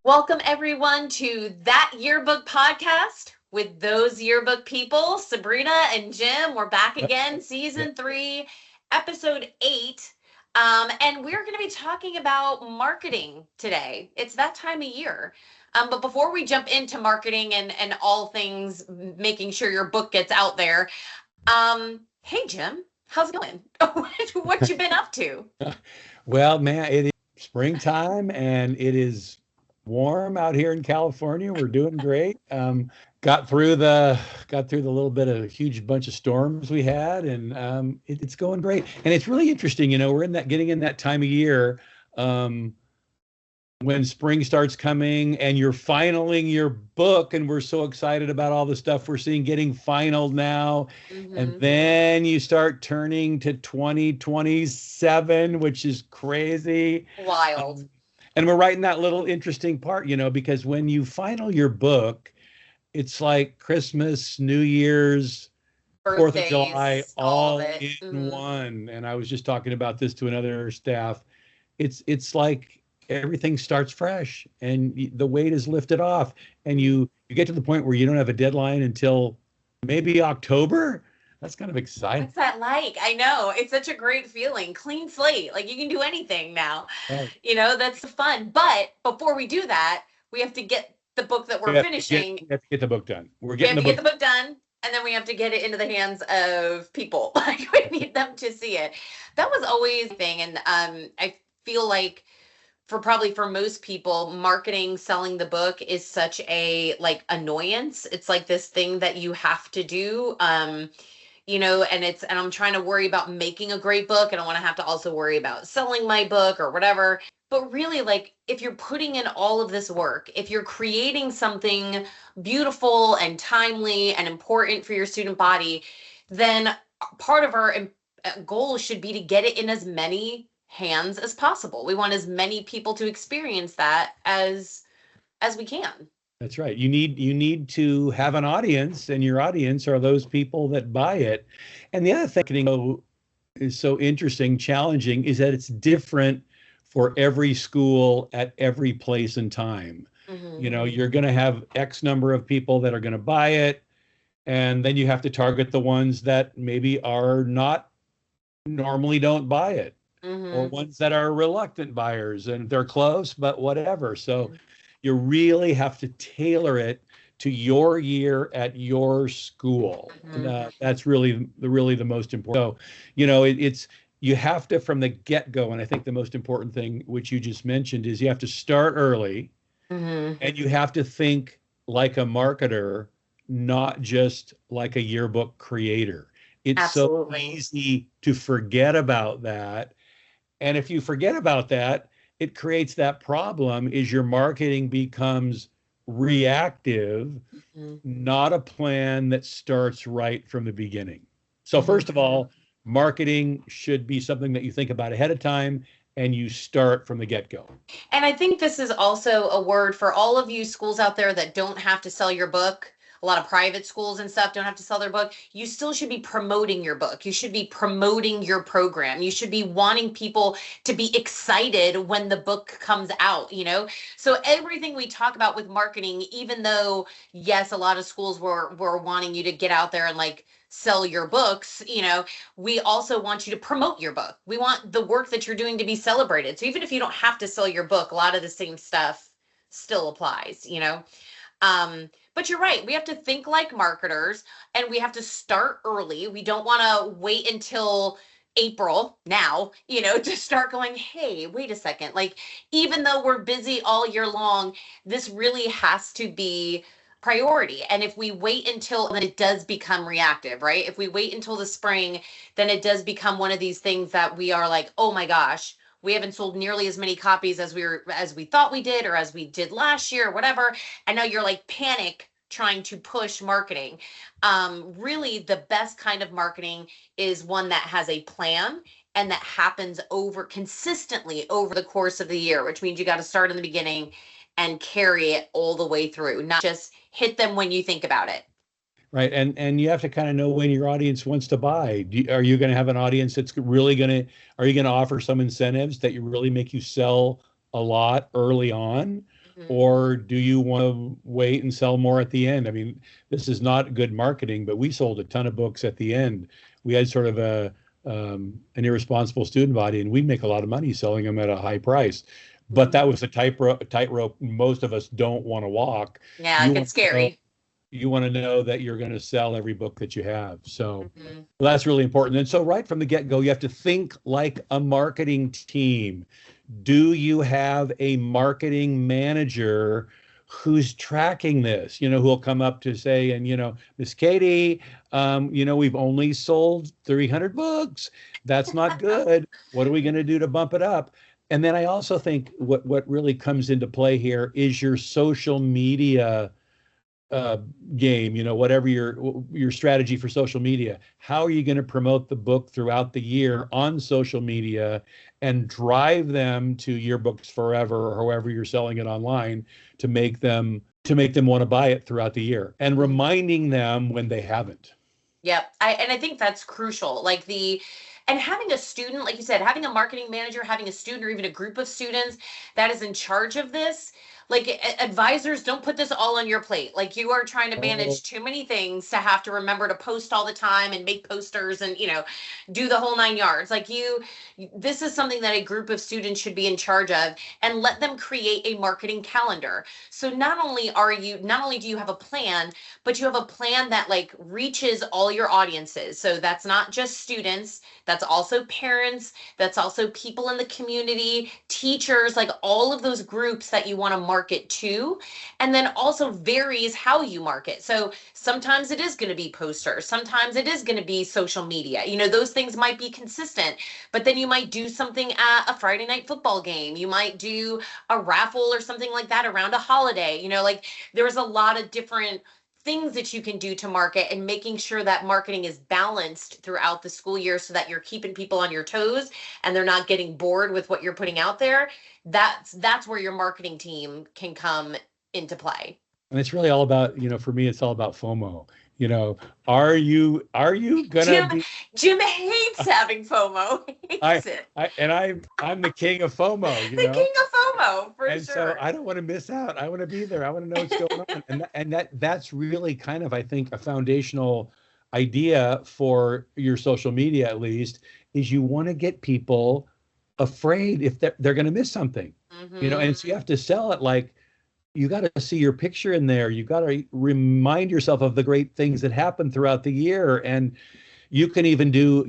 Welcome everyone to That Yearbook Podcast with those yearbook people, Sabrina and Jim. We're back again, season 3, episode 8. And we're going to be talking about marketing today. It's that time of year. But before we jump into marketing and all things making sure your book gets out there, hey Jim, how's it going? What you been up to? Well, man, it is springtime and it is warm out here in California. We're doing great. Got through the little bit of huge bunch of storms we had, and it's going great. And it's really interesting, we're getting in that time of year when spring starts coming and you're finaling your book, and we're so excited about all the stuff we're seeing getting finaled now. Mm-hmm. And then you start turning to 2027, which is crazy. Wild. And we're right in that little interesting part, because when you final your book, it's like Christmas, New Year's, Birthdays, 4th of July, all in mm-hmm. one. And I was just talking about this to another staff. It's like everything starts fresh and the weight is lifted off. And you get to the point where you don't have a deadline until maybe October. That's kind of exciting. What's that like? I know. It's such a great feeling. Clean slate. Like you can do anything now. Right. That's fun. But before we do that, we have to get the book that we're finishing. We have to get the book done. Get the book done. And then we have to get it into the hands of people. Like we need them to see it. That was always a thing. And I feel like for most people, marketing, selling the book is such a annoyance. It's like this thing that you have to do. And I'm trying to worry about making a great book. I don't want to have to also worry about selling my book or whatever. But really, if you're putting in all of this work, if you're creating something beautiful and timely and important for your student body, then part of our goal should be to get it in as many hands as possible. We want as many people to experience that as we can. That's right. You need to have an audience, and your audience are those people that buy it. And the other thing is so interesting, challenging, is that it's different for every school at every place and time. Mm-hmm. You're going to have X number of people that are going to buy it, and then you have to target the ones that maybe are not normally don't buy it, mm-hmm. or ones that are reluctant buyers and they're close, but whatever. So. Mm-hmm. You really have to tailor it to your year at your school. Mm-hmm. And, that's really the most important. So, you have to, from the get-go, and I think the most important thing, which you just mentioned, is you have to start early, mm-hmm. and you have to think like a marketer, not just like a yearbook creator. It's Absolutely. So easy to forget about that. And if you forget about that, it creates that problem is your marketing becomes reactive, mm-hmm. not a plan that starts right from the beginning. So first of all, marketing should be something that you think about ahead of time and you start from the get-go. And I think this is also a word for all of you schools out there that don't have to sell your book. A lot of private schools and stuff don't have to sell their book. You still should be promoting your book. You should be promoting your program. You should be wanting people to be excited when the book comes out, So everything we talk about with marketing, even though, yes, a lot of schools were wanting you to get out there and sell your books, we also want you to promote your book. We want the work that you're doing to be celebrated. So even if you don't have to sell your book, a lot of the same stuff still applies, But you're right. We have to think like marketers and we have to start early. We don't want to wait until April now, to start going, hey, wait a second. Even though we're busy all year long, this really has to be priority. And if we wait until then, it does become reactive, right? If we wait until the spring, then it does become one of these things that we are like, oh my gosh, we haven't sold nearly as many copies as we thought we did, or as we did last year, or whatever. And now you're panic trying to push marketing. Really, the best kind of marketing is one that has a plan and that happens consistently over the course of the year, which means you got to start in the beginning and carry it all the way through, not just hit them when you think about it. Right. And you have to kind of know when your audience wants to buy. Are you going to have an audience that's really are you going to offer some incentives that you really make you sell a lot early on? Mhm. Or do you want to wait and sell more at the end? I mean, this is not good marketing, but we sold a ton of books at the end. We had sort of an irresponsible student body, and we'd make a lot of money selling them at a high price. But that was a tightrope most of us don't want to walk. Yeah, it You gets want to know scary. you want to know that you're going to sell every book that you have. So Mhm. that's really important. And so right from the get-go, you have to think like a marketing team. Do you have a marketing manager who's tracking this, who'll come up to say, and, Miss Cady, we've only sold 300 books. That's not good. What are we going to do to bump it up? And then I also think what really comes into play here is your social media uh, game, whatever your strategy for social media. How are you going to promote the book throughout the year on social media and drive them to Yearbooks Forever or however you're selling it online to make them want to buy it throughout the year and reminding them when they haven't. Yep. And I think that's crucial. And having a student, like you said, having a marketing manager, having a student or even a group of students that is in charge of this, advisors, don't put this all on your plate. Like, you are trying to Oh, manage too many things to have to remember to post all the time and make posters and, do the whole 9 yards. This is something that a group of students should be in charge of, and let them create a marketing calendar. So not only do you have a plan, but you have a plan that reaches all your audiences. So that's not just students, that's also parents, that's also people in the community, teachers, like all of those groups that you want to market to. And then also varies how you market. So sometimes it is going to be posters, sometimes it is going to be social media. Those things might be consistent, but then you might do something at a Friday night football game. You might do a raffle or something like that around a holiday. There's a lot of different things that you can do to market, and making sure that marketing is balanced throughout the school year so that you're keeping people on your toes and they're not getting bored with what you're putting out there. That's where your marketing team can come into play. and it's really all about, for me, it's all about FOMO. You know, are you gonna Jim be Jim hates having FOMO. I Hates it. I'm the king of FOMO, The king of FOMO, for and so sure. I don't want to miss out. I want to be there. I want to know what's going on. And that's really kind of, I think, a foundational idea for your social media, at least, is you want to get people afraid if they're going to miss something. And so you have to sell it like you got to see your picture in there. You got to remind yourself of the great things that happen throughout the year. And you can even do,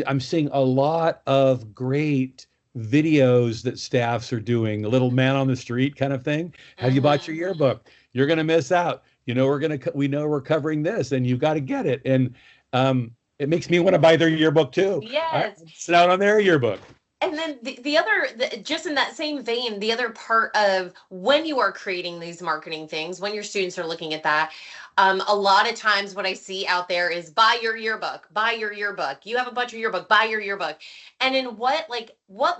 I'm seeing a lot of great videos that staffs are doing, a little man on the street kind of thing. Have you bought your Mm-hmm. yearbook? You're going to miss out. We know we're covering this, and you got to get it. And it makes me want to buy their yearbook too. I Yes. sit out on their yearbook. And then just in that same vein, the other part of when you are creating these marketing things, when your students are looking at that, a lot of times what I see out there is buy your yearbook, buy your yearbook. You have a bunch of yearbook, buy your yearbook. And in what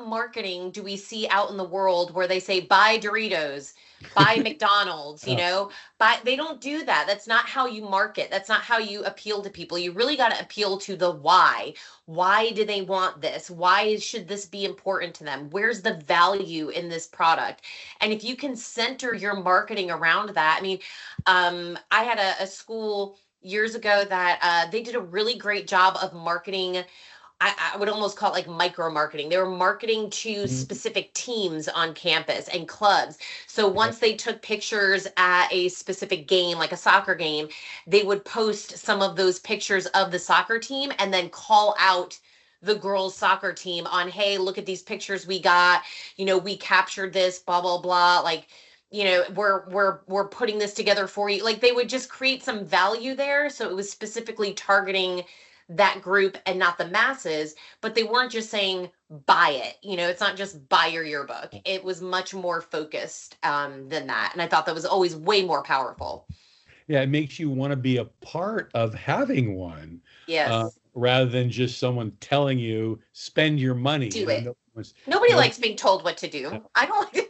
marketing do we see out in the world where they say buy Doritos, buy McDonald's, Oh, but they don't do that. That's not how you market. That's not how you appeal to people. You really got to appeal to the why. Why do they want this? Why should this be important to them? Where's the value in this product? And if you can center your marketing around that, I mean, I had a school years ago that they did a really great job of marketing. I would almost call it like micro marketing. They were marketing to mm, specific teams on campus and clubs. So okay. once they took pictures at a specific game, like a soccer game, they would post some of those pictures of the soccer team and then call out the girls soccer team on, hey, look at these pictures we got. We captured this, blah, blah, blah. We're putting this together for you. Like, they would just create some value there. So it was specifically targeting that group and not the masses, but they weren't just saying buy it. It's not just buy your yearbook. It was much more focused than that. And I thought that was always way more powerful. Yeah, it makes you want to be a part of having one, Yes. rather than just someone telling you spend your money. Do it. No, Nobody no, likes being told what to do. no. I don't like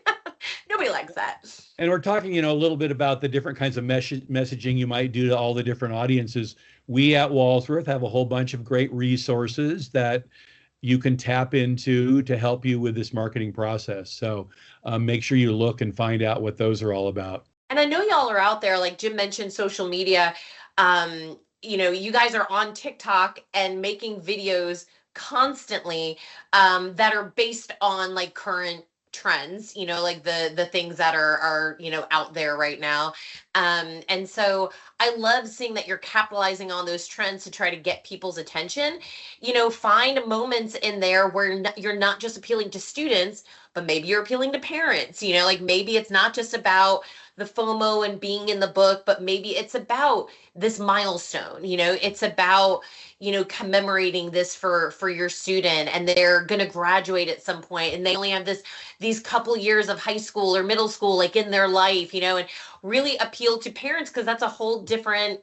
Nobody Nobody likes that. And we're talking, a little bit about the different kinds of messaging you might do to all the different audiences. We at Walsworth have a whole bunch of great resources that you can tap into to help you with this marketing process. So make sure you look and find out what those are all about. And I know y'all are out there, like Jim mentioned, social media. You guys are on TikTok and making videos constantly that are based on like current trends, like the things that are out there right now. And so I love seeing that you're capitalizing on those trends to try to get people's attention. Find moments in there where you're not just appealing to students, but maybe you're appealing to parents. Like maybe it's not just about the FOMO and being in the book, but maybe it's about this milestone. It's about commemorating this for your student, and they're going to graduate at some point, and they only have these couple years of high school or middle school like in their life, and really appeal to parents, because that's a whole different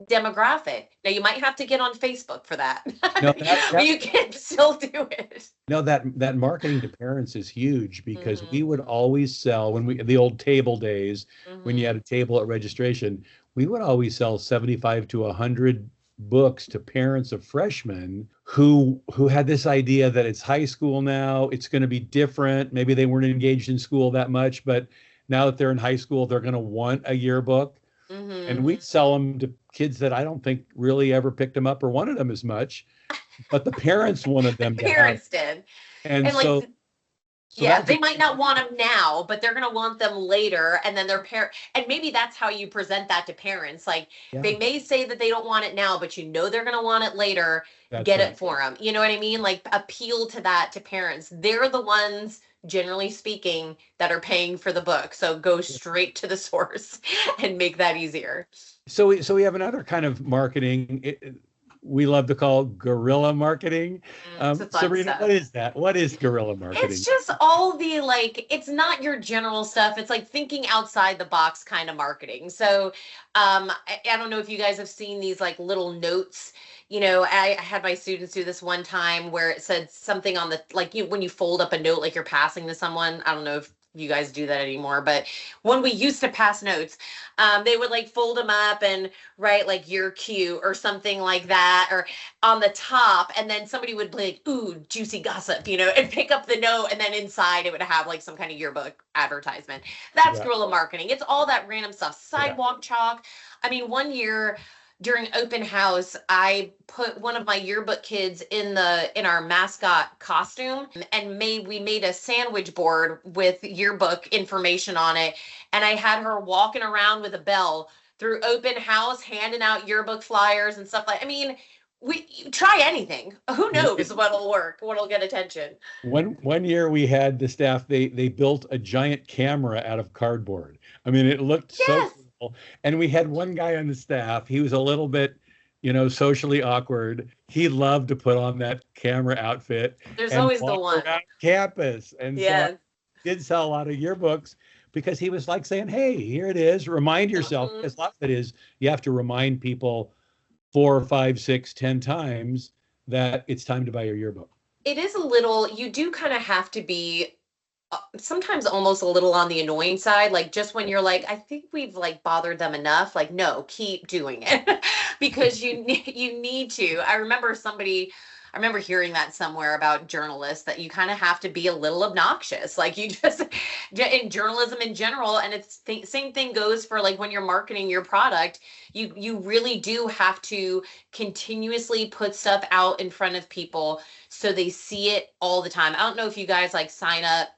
demographic. Now you might have to get on Facebook for that. No, but you can still do it. No, that marketing to parents is huge, because we would always sell, the old table days, when you had a table at registration, we would always sell 75 to 100 books to parents of freshmen who had this idea that it's high school now, it's going to be different. Maybe they weren't engaged in school that much, but now that they're in high school, they're going to want a yearbook. And we'd sell them to kids that I don't think really ever picked them up or wanted them as much, but the parents wanted them. The parents did. And so they might not want them now, but they're going to want them later. And then and maybe that's how you present that to parents. Like they may say that they don't want it now, but they're going to want it later. Get it for them. You know what I mean? Like appeal to that to parents. They're the ones, generally speaking, that are paying for the book. So go straight to the source and make that easier. So we have another kind of marketing we love to call guerrilla marketing. Sabrina, what is that? What is guerrilla marketing? It's just all the it's not your general stuff. It's like thinking outside the box kind of marketing. So I don't know if you guys have seen these like little notes. I had my students do this one time where it said something on the, when you fold up a note, like you're passing to someone. I don't know if you guys do that anymore, but when we used to pass notes, they would fold them up and write "you're cute" or something like that, or on the top, and then somebody would be like, "Ooh, juicy gossip," and pick up the note, and then inside it would have some kind of yearbook advertisement. That's guerrilla marketing. It's all that random stuff. Sidewalk chalk. I mean, one year during open house, I put one of my yearbook kids in our mascot costume, and we made a sandwich board with yearbook information on it. And I had her walking around with a bell through open house, handing out yearbook flyers and stuff we try anything. Who knows what'll work, what'll get attention. One year we had the staff, they built a giant camera out of cardboard. I mean, it looked so cool. And we had one guy on the staff, he was a little bit, socially awkward. He loved to put on that camera outfit. There's always the one. Around campus. And so I did sell a lot of yearbooks, because he was saying, hey, here it is. Remind yourself. Because a lot of it is you have to remind people 4, 5, 6, 10 times that it's time to buy your yearbook. It is you do kind of have to be sometimes almost a little on the annoying side, just when you're I think we've bothered them enough, no, keep doing it because you need to. I remember hearing that somewhere about journalists, that you kind of have to be a little obnoxious, you just in journalism in general. And it's same thing goes for when you're marketing your product, you really do have to continuously put stuff out in front of people so they see it all the time. I don't know if you guys sign up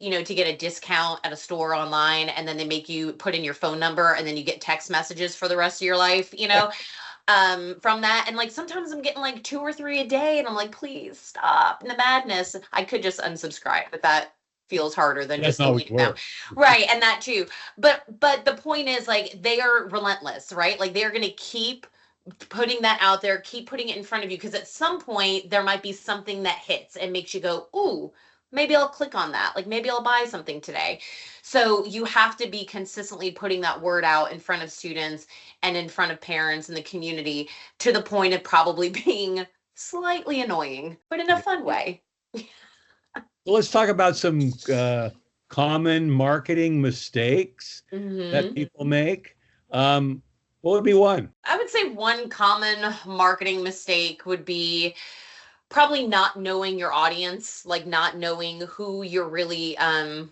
to get a discount at a store online, and then they make you put in your phone number, and then you get text messages for the rest of your life, from that. And sometimes I'm getting 2 or 3 a day, and I'm please stop the madness. I could just unsubscribe, but that feels harder than just deleting them. Right. And that too. But the point is they are relentless, right? They're going to keep putting that out there, keep putting it in front of you, because at some point there might be something that hits and makes you go, ooh, maybe I'll click on that. Maybe I'll buy something today. So you have to be consistently putting that word out in front of students and in front of parents and the community, to the point of probably being slightly annoying, but in a fun way. Well, let's talk about some common marketing mistakes that Hmm. people make, what would be one? I would say one common marketing mistake would be probably not knowing your audience, like not knowing who you're really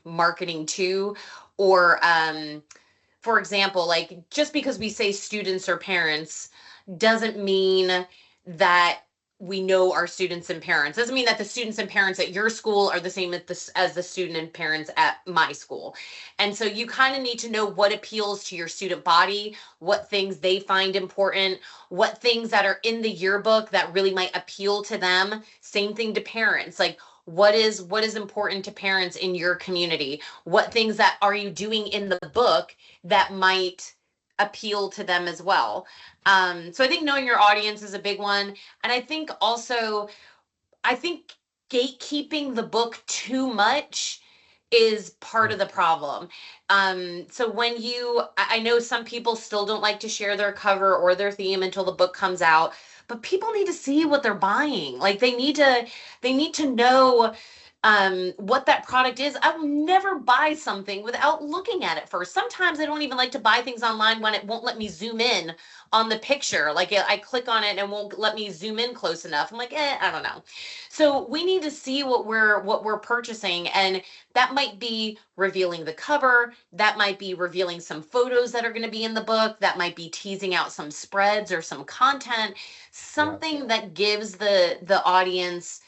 marketing to, or for example, like just because we say students or parents doesn't mean that we know our students and parents. Doesn't mean that the students and parents at your school are the same as the student and parents at my school. And so you kind of need to know what appeals to your student body, what things they find important, what things that are in the yearbook that really might appeal to them. Same thing to parents. Like what is important to parents in your community? What things that are you doing in the book that might appeal to them as well? So I think knowing your audience is a big one. And I think gatekeeping the book too much is part of the problem. So when I know some people still don't like to share their cover or their theme until the book comes out, but people need to see what they're buying. Like they need to know what that product is. I will never buy something without looking at it first. Sometimes I don't even like to buy things online when it won't let me zoom in on the picture. Like I click on it and it won't let me zoom in close enough. I'm like, I don't know. So we need to see what we're purchasing, and that might be revealing the cover, that might be revealing some photos that are going to be in the book, that might be teasing out some spreads or some content, Yeah. something that gives the audience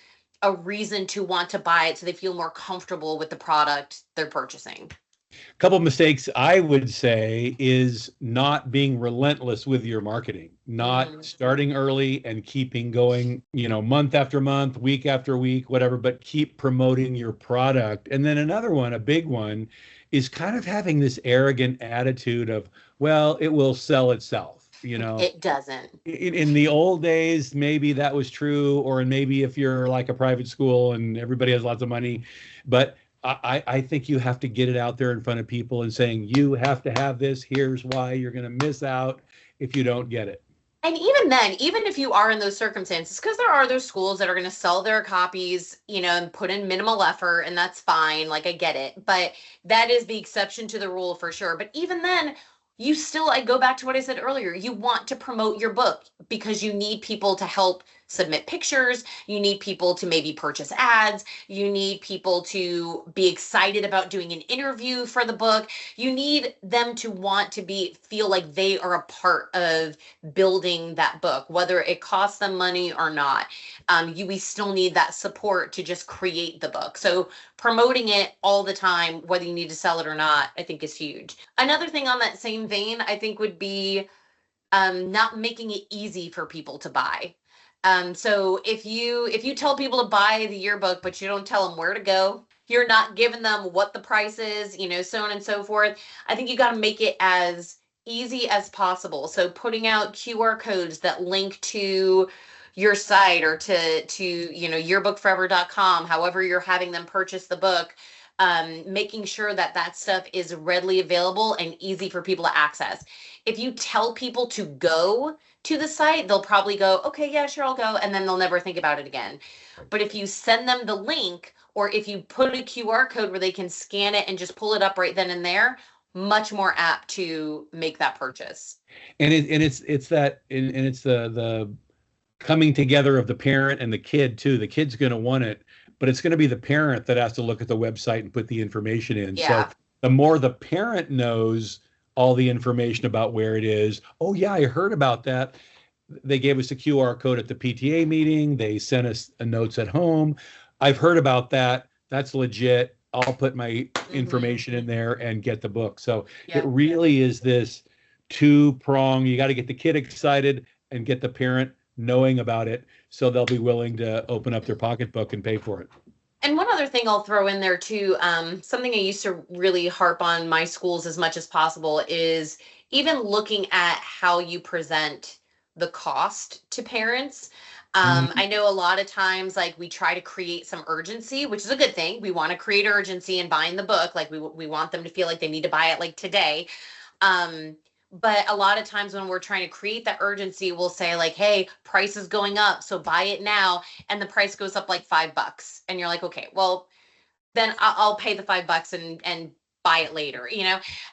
a reason to want to buy it so they feel more comfortable with the product they're purchasing. A couple of mistakes I would say is not being relentless with your marketing, not Hmm. starting early and keeping going, month after month, week after week, whatever, but keep promoting your product. And then another one, a big one, is kind of having this arrogant attitude of, well, it will sell itself. It doesn't. In the old days, maybe that was true, or maybe if you're like a private school and everybody has lots of money, but I think you have to get it out there in front of people and saying, you have to have this. Here's why you're going to miss out if you don't get it. And even then, even if you are in those circumstances, because there are those schools that are going to sell their copies, and put in minimal effort, and that's fine. Like, I get it. But that is the exception to the rule for sure. But even then, I go back to what I said earlier. You want to promote your book because you need people to help submit pictures. You need people to maybe purchase ads. You need people to be excited about doing an interview for the book. You need them to want to feel like they are a part of building that book, whether it costs them money or not. We still need that support to just create the book. So promoting it all the time, whether you need to sell it or not, I think is huge. Another thing on that same vein, I think would be not making it easy for people to buy. So if you tell people to buy the yearbook, but you don't tell them where to go, you're not giving them what the price is, so on and so forth. I think you got to make it as easy as possible. So putting out QR codes that link to your site or to yearbookforever.com, however you're having them purchase the book, making sure that stuff is readily available and easy for people to access. If you tell people to go to the site, they'll probably go, okay, yeah, sure, I'll go. And then they'll never think about it again. But if you send them the link, or if you put a QR code where they can scan it and just pull it up right then and there, much more apt to make that purchase. It's that, and it's the coming together of the parent and the kid too. The kid's going to want it, but it's going to be the parent that has to look at the website and put the information in. So Yeah. the more the parent knows all the information about where it is, oh yeah, I heard about that. They gave us a QR code at the PTA meeting. They sent us notes at home. I've heard about that. That's legit. I'll put my information in there and get the book. So it Yeah. really is this two-prong. You got to get the kid excited and get the parent knowing about it so they'll be willing to open up their pocketbook and pay for it. And one other thing I'll throw in there too, something I used to really harp on my schools as much as possible is even looking at how you present the cost to parents. Mhm. I know a lot of times, like we try to create some urgency, which is a good thing. We want to create urgency in buying the book. Like we want them to feel like they need to buy it like today. Um, but a lot of times when we're trying to create that urgency, we'll say like, hey, price is going up, so buy it now. And the price goes up like $5. And you're like, okay, well, then I'll pay the $5 and buy it later.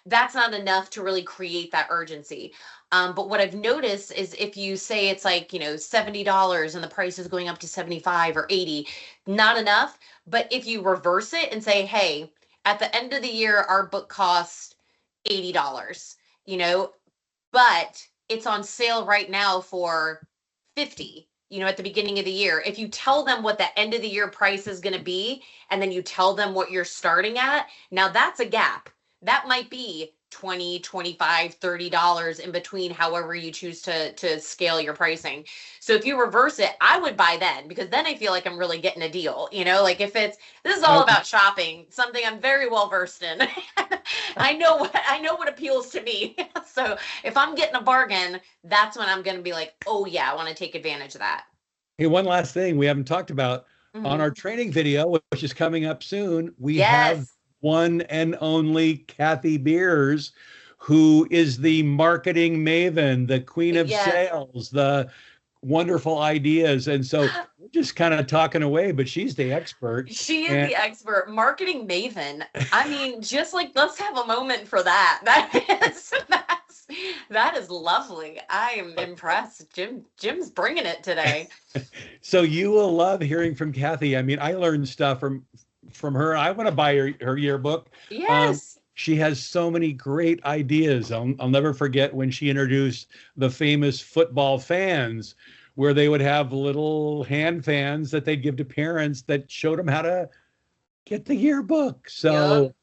That's not enough to really create that urgency. But what I've noticed is if you say it's like, $70 and the price is going up to 75 or 80, not enough. But if you reverse it and say, hey, at the end of the year, our book costs $80, but it's on sale right now for 50, at the beginning of the year. If you tell them what the end of the year price is going to be, and then you tell them what you're starting at, now that's a gap. That might be $20, $25, $30 in between, however you choose to scale your pricing. So if you reverse it, I would buy then, because then I feel like I'm really getting a deal. Like if this is all about shopping, something I'm very well versed in. I know what appeals to me. So if I'm getting a bargain, that's when I'm going to be like, oh yeah, I want to take advantage of that. Hey, one last thing we haven't talked about on our training video, which is coming up soon. We have one and only Kathy Beers, who is the marketing maven, the queen of sales, the wonderful ideas. And so we're just kind of talking away, but she's the expert. She is the expert. Marketing maven. I mean, just like, let's have a moment for that. That is lovely. I am impressed. Jim's bringing it today. So you will love hearing from Kathy. I mean, I learned stuff from her. I want to buy her yearbook. Yes. She has so many great ideas. I'll never forget when she introduced the famous football fans, where they would have little hand fans that they'd give to parents that showed them how to get the yearbook. So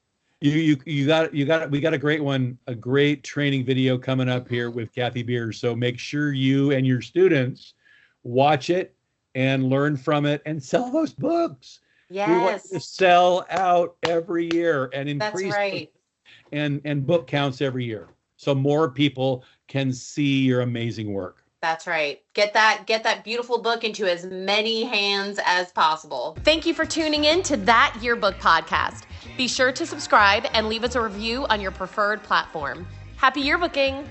we got a great one, a great training video coming up here with Kathy Beers. So make sure you and your students watch it and learn from it and sell those books. Yes. We want to sell out every year and increase and book counts every year, so more people can see your amazing work. That's right. Get that beautiful book into as many hands as possible. Thank you for tuning in to That Yearbook Podcast. Be sure to subscribe and leave us a review on your preferred platform. Happy yearbooking!